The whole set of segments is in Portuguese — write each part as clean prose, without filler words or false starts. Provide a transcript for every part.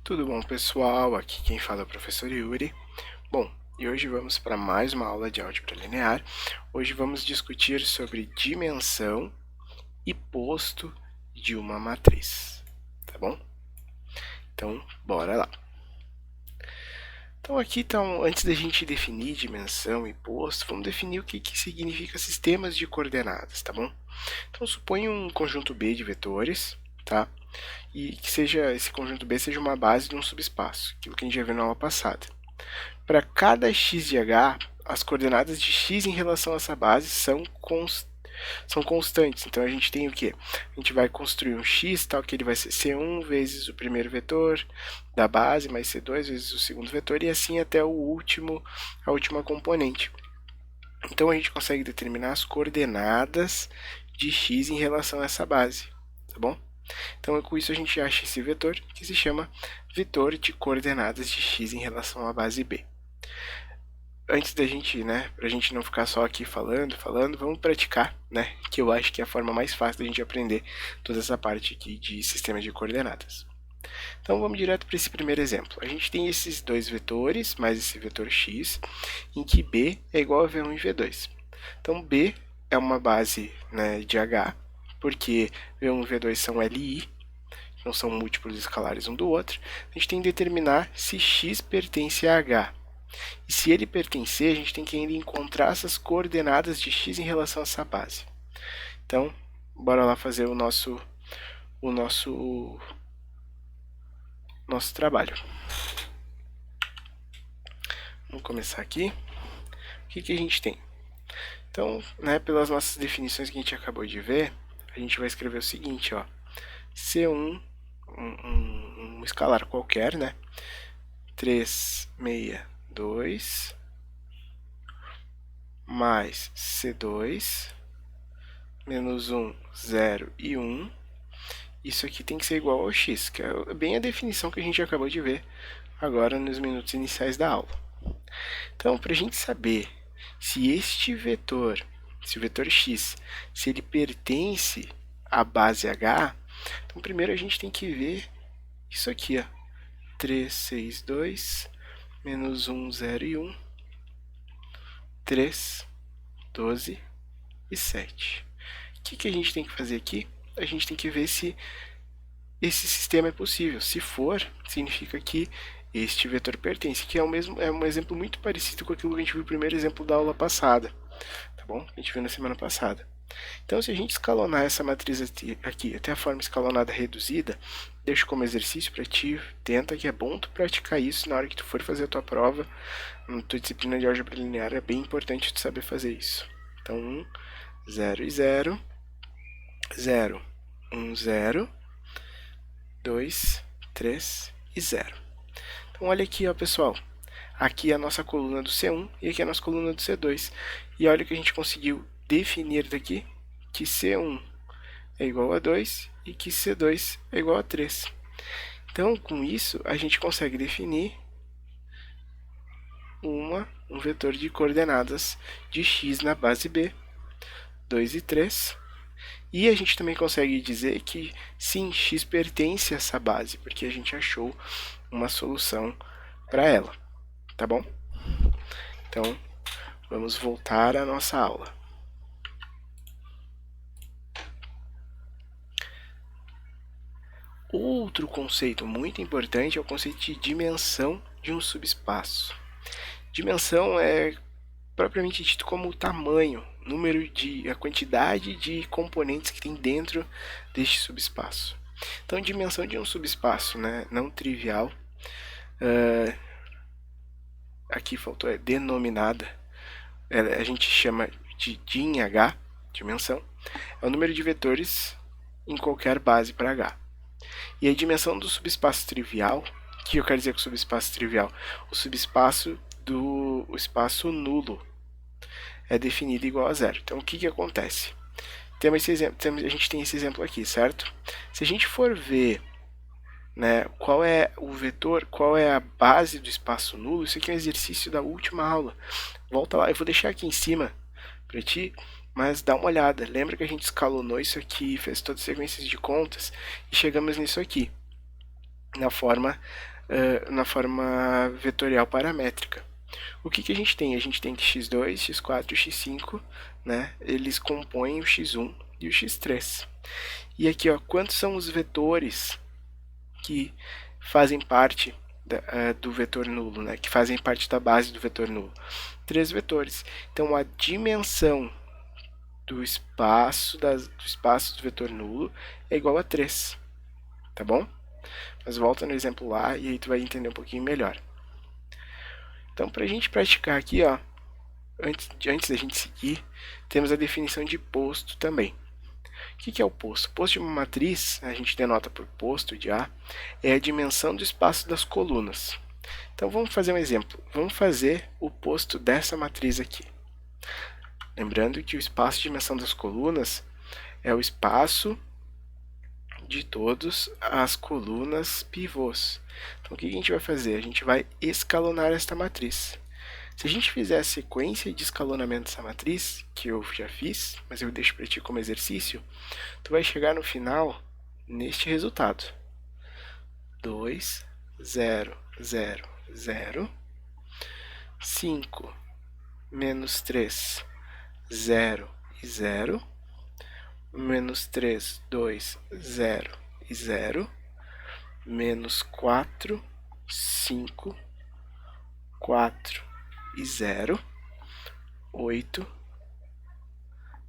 Tudo bom, pessoal? Aqui quem fala é o professor Yuri. Bom, e hoje vamos para mais uma aula de álgebra linear. Hoje vamos discutir sobre dimensão e posto de uma matriz, tá bom? Então, bora lá. Então aqui, antes da gente definir dimensão e posto, vamos definir o que significa sistemas de coordenadas, tá bom? Então suponha um conjunto B de vetores, tá? E que esse conjunto B seja uma base de um subespaço, aquilo que a gente já viu na aula passada. Para cada x de h, as coordenadas de x em relação a essa base são constantes. Então a gente tem o quê? A gente vai construir um x, tal que ele vai ser c1 vezes o primeiro vetor da base, mais c2 vezes o segundo vetor, e assim até a última componente. Então a gente consegue determinar as coordenadas de x em relação a essa base, tá bom? Então com isso a gente acha esse vetor, que se chama vetor de coordenadas de x em relação à base B. Antes da gente, pra gente não ficar só aqui falando, vamos praticar, que eu acho que é a forma mais fácil da gente aprender toda essa parte aqui de sistema de coordenadas. Então vamos direto para esse primeiro exemplo. A gente tem esses dois vetores, mais esse vetor x, em que B é igual a V1 e V2. Então B é uma base de H, porque V1 e V2 são LI, não são múltiplos escalares um do outro. A gente tem que determinar se x pertence a H. E se ele pertencer, a gente tem que ainda encontrar essas coordenadas de x em relação a essa base. Então, bora lá fazer o nosso trabalho. Vamos começar aqui. O que a gente tem? Então, pelas nossas definições que a gente acabou de ver, a gente vai escrever o seguinte, ó. C1, um escalar qualquer, 362 mais C2 menos 1, 0 e 1. Isso aqui tem que ser igual ao x, que é bem a definição que a gente acabou de ver agora nos minutos iniciais da aula. Então, para a gente saber se este vetor, se o vetor x, se ele pertence à base H, então primeiro a gente tem que ver isso aqui, ó. 3, 6, 2, menos 1, 0 e 1, 3, 12 e 7. O que a gente tem que fazer aqui? A gente tem que ver se esse sistema é possível. Se for, significa que este vetor pertence, que é um exemplo muito parecido com aquilo que a gente viu no primeiro exemplo da aula passada, tá bom? A gente viu na semana passada. Então, se a gente escalonar essa matriz aqui até a forma escalonada reduzida, deixo como exercício para ti, tenta, que é bom tu praticar isso na hora que tu for fazer a tua prova, na tua disciplina de álgebra linear, é bem importante tu saber fazer isso. Então, 1, 0 e 0, 0, 1, 0, 2, 3 e 0. Então, olha aqui, ó, pessoal. Aqui é a nossa coluna do C1 e aqui é a nossa coluna do C2. E olha que a gente conseguiu definir daqui que C1 é igual a 2 e que C2 é igual a 3. Então, com isso, a gente consegue definir um vetor de coordenadas de x na base B, 2 e 3. E a gente também consegue dizer que, sim, x pertence a essa base, porque a gente achou uma solução para ela, tá bom? Então, vamos voltar à nossa aula. Outro conceito muito importante é o conceito de dimensão de um subespaço. Dimensão é propriamente dito como o tamanho, a quantidade de componentes que tem dentro deste subespaço. Então, dimensão de um subespaço, não trivial, aqui faltou, é denominada, a gente chama de din H, dimensão, é o número de vetores em qualquer base para H. E a dimensão do subespaço trivial, o que eu quero dizer com subespaço trivial? O subespaço do espaço nulo é definido igual a zero. Então, o que acontece? A gente tem esse exemplo aqui, certo? Se a gente for ver qual é o vetor, qual é a base do espaço nulo, isso aqui é um exercício da última aula. Volta lá, eu vou deixar aqui em cima para ti, mas dá uma olhada. Lembra que a gente escalonou isso aqui, fez todas as sequências de contas e chegamos nisso aqui. na forma vetorial paramétrica. O que a gente tem? A gente tem que x2, x4 e x5, né, eles compõem o x1 e o x3. E aqui, ó, quantos são os vetores que fazem parte do vetor nulo, né, que fazem parte da base do vetor nulo? 3 vetores. Então, a dimensão do espaço do vetor nulo é igual a 3, tá bom? Mas volta no exemplo lá e aí tu vai entender um pouquinho melhor. Então, para a gente praticar aqui, ó, antes da gente seguir, temos a definição de posto também. O que é o posto? O posto de uma matriz, a gente denota por posto de A, é a dimensão do espaço das colunas. Então, vamos fazer um exemplo. Vamos fazer o posto dessa matriz aqui. Lembrando que o espaço de dimensão das colunas é o espaço de todas as colunas pivôs. Então, o que a gente vai fazer? A gente vai escalonar esta matriz. Se a gente fizer a sequência de escalonamento dessa matriz, que eu já fiz, mas eu deixo para ti como exercício, tu vai chegar no final neste resultado. 2, 0, 0, 0, 5, menos 3, 0 e 0, menos 3, 2, 0 e 0, menos 4, 5, 4 e 0, 8,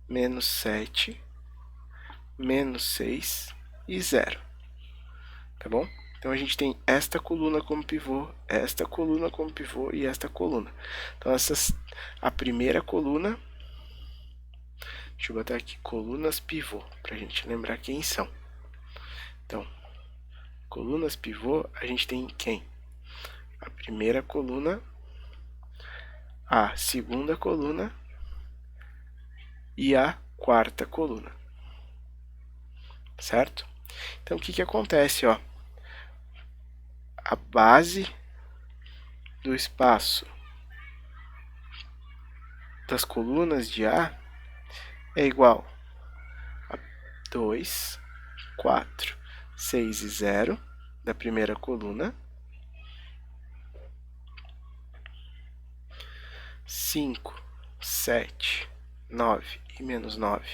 menos 7, menos 6 e 0. Tá bom? Então, a gente tem esta coluna como pivô, esta coluna como pivô e esta coluna. Então, a primeira coluna, deixa eu botar aqui, colunas pivô, para a gente lembrar quem são. Então, colunas pivô, a gente tem quem? A primeira coluna, a segunda coluna e a quarta coluna. Certo? Então, o que acontece, ó? A base do espaço das colunas de A é igual a 2, 4, 6 e 0 da primeira coluna, 5, 7, 9 e menos 9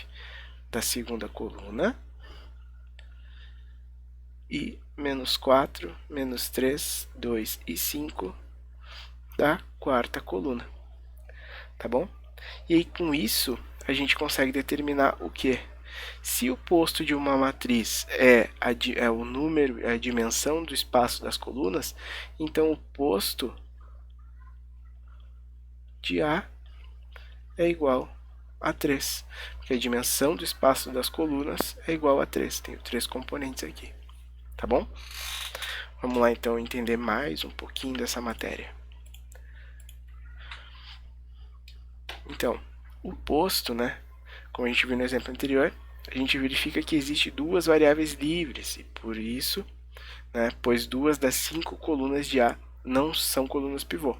da segunda coluna, e menos 4, menos 3, 2 e 5 da quarta coluna. Tá bom? E aí, com isso, a gente consegue determinar o quê? Se o posto de uma matriz é o número, é a dimensão do espaço das colunas, então o posto de A é igual a 3, porque a dimensão do espaço das colunas é igual a 3. Tenho 3 componentes aqui, tá bom? Vamos lá, então, entender mais um pouquinho dessa matéria. Então, o posto, né, como a gente viu no exemplo anterior, a gente verifica que existe 2 variáveis livres, e por isso, né, pois 2 das 5 colunas de A não são colunas pivô.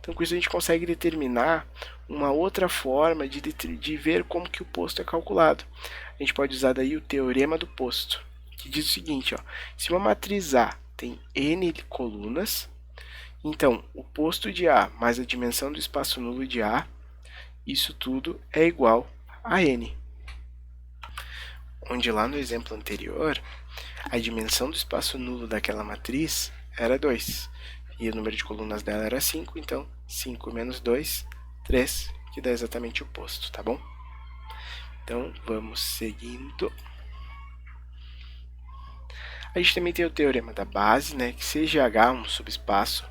Então, com isso a gente consegue determinar uma outra forma de ver como que o posto é calculado. A gente pode usar daí o teorema do posto, que diz o seguinte, ó, se uma matriz A tem n colunas, então o posto de A mais a dimensão do espaço nulo de A, isso tudo é igual a n. Onde lá no exemplo anterior, a dimensão do espaço nulo daquela matriz era 2. E o número de colunas dela era 5, então 5 menos 2, 3, que dá exatamente o oposto, tá bom? Então, vamos seguindo. A gente também tem o teorema da base, né, que seja H um subespaço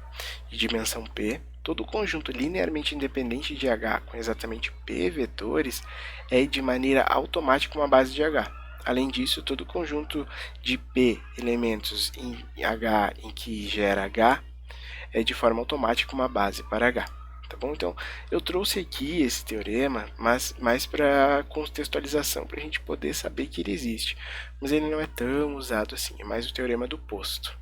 de dimensão P, todo conjunto linearmente independente de H com exatamente P vetores é de maneira automática uma base de H. Além disso, todo conjunto de P elementos em H em que gera H é de forma automática uma base para H. Tá bom? Então, eu trouxe aqui esse teorema, mas mais para contextualização, para a gente poder saber que ele existe. Mas ele não é tão usado assim, é mais o teorema do posto.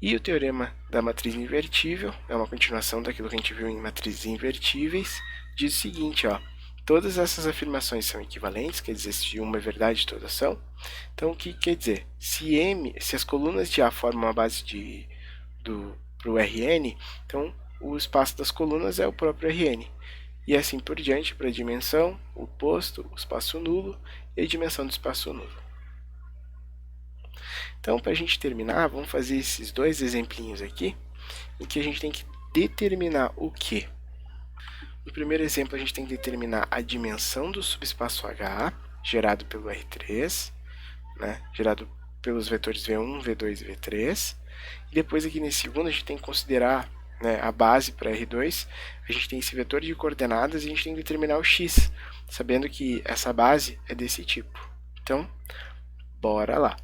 E o teorema da matriz invertível, é uma continuação daquilo que a gente viu em matrizes invertíveis, diz o seguinte, ó, todas essas afirmações são equivalentes, quer dizer, se uma é verdade, todas são. Então, o que quer dizer? Se as colunas de A formam a base para o Rn, então o espaço das colunas é o próprio Rn. E assim por diante para a dimensão, o posto, o espaço nulo e a dimensão do espaço nulo. Então, para a gente terminar, vamos fazer esses dois exemplinhos aqui, em que a gente tem que determinar o quê? No primeiro exemplo, a gente tem que determinar a dimensão do subespaço H, gerado pelo R3, né, gerado pelos vetores V1, V2 e V3. E depois aqui nesse segundo, a gente tem que considerar, né, a base para R2, a gente tem esse vetor de coordenadas e a gente tem que determinar o x, sabendo que essa base é desse tipo. Então, bora lá.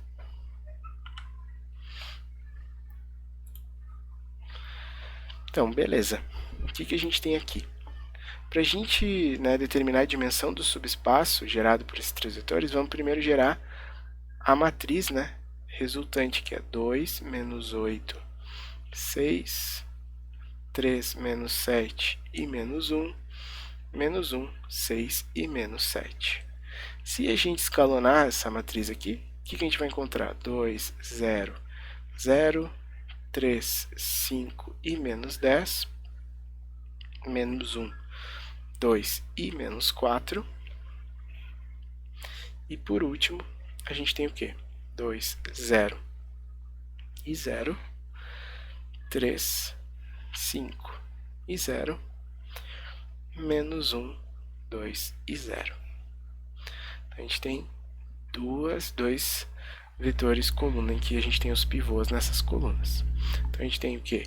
Então, beleza. O que a gente tem aqui? Para a gente, né, determinar a dimensão do subespaço gerado por esses três vetores, vamos primeiro gerar a matriz, né, resultante, que é 2 menos 8, 6, 3 menos 7 e menos 1, menos 1, 6 e menos 7. Se a gente escalonar essa matriz aqui, o que a gente vai encontrar? 2, 0, 0, 3, 5 e menos 10, menos 1, 2 e menos 4. E por último, a gente tem o quê? 2, 0 e 0, 3, 5 e 0, menos 1, 2 e 0. Então, a gente tem dois vetores coluna em que a gente tem os pivôs nessas colunas. Então, a gente tem o quê?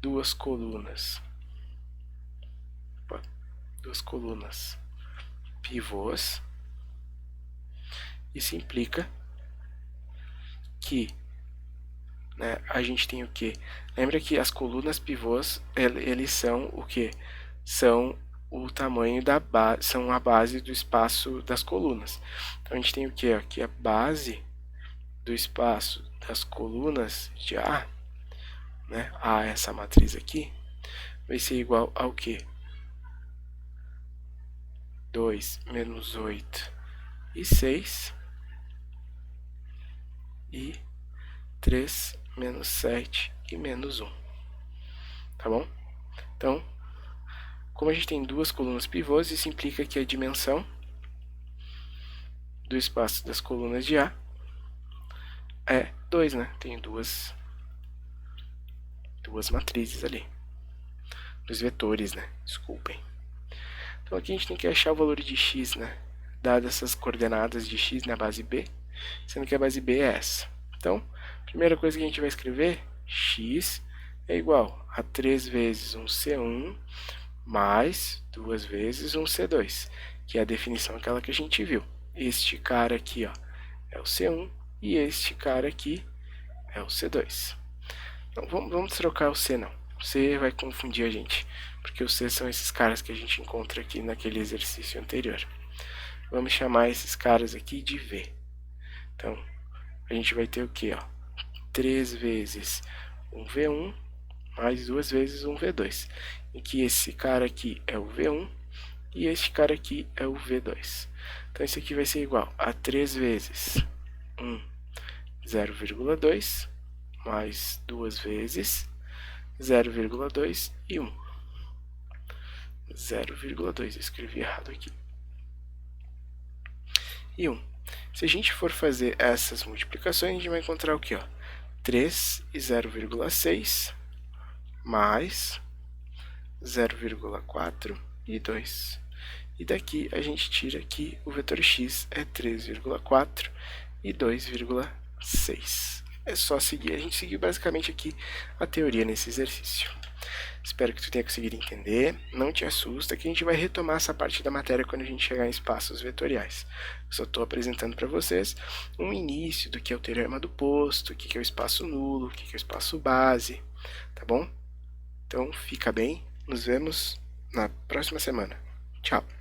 Duas colunas pivôs. Isso implica que, né, a gente tem o quê? Lembra que as colunas pivôs, eles são o quê? São o tamanho da base, são a base do espaço das colunas. Então a gente tem o quê? Aqui a base do espaço das colunas de A, né? A, essa matriz aqui, vai ser igual ao quê? 2 menos 8 e 6 e 3 menos 7 e menos 1. Tá bom? Então, como a gente tem duas colunas pivôs, isso implica que a dimensão do espaço das colunas de A é 2, né? Tem duas matrizes ali. Dos vetores, né? Desculpem. Então aqui a gente tem que achar o valor de x, né? Dadas essas coordenadas de x na base B, sendo que a base B é essa. Então, a primeira coisa que a gente vai escrever, x é igual a 3 vezes um C1 mais 2 vezes um C2, que é a definição aquela que a gente viu. Este cara aqui, ó, é o C1 e este cara aqui é o C2. Então, vamos trocar o C não. O C vai confundir a gente, porque os C são esses caras que a gente encontra aqui naquele exercício anterior. Vamos chamar esses caras aqui de V. Então, a gente vai ter o que? 3 vezes um V1 mais 2 vezes um V2, em que esse cara aqui é o V1 e este cara aqui é o V2. Então, isso aqui vai ser igual a 3 vezes 1, 0,2 mais 2 vezes 0,2 e 1. 0,2, eu escrevi errado aqui. E 1. Se a gente for fazer essas multiplicações, a gente vai encontrar o que? 3 e 0,6 mais 0,4 e 2. E daqui a gente tira aqui o vetor x é 3,4 e 2,6. É só seguir. A gente seguiu basicamente aqui a teoria nesse exercício. Espero que tu tenha conseguido entender. Não te assusta que a gente vai retomar essa parte da matéria quando a gente chegar em espaços vetoriais. Eu só estou apresentando para vocês um início do que é o teorema do posto, o que é o espaço nulo, o que é o espaço base, tá bom? Então, fica bem. Nos vemos na próxima semana. Tchau!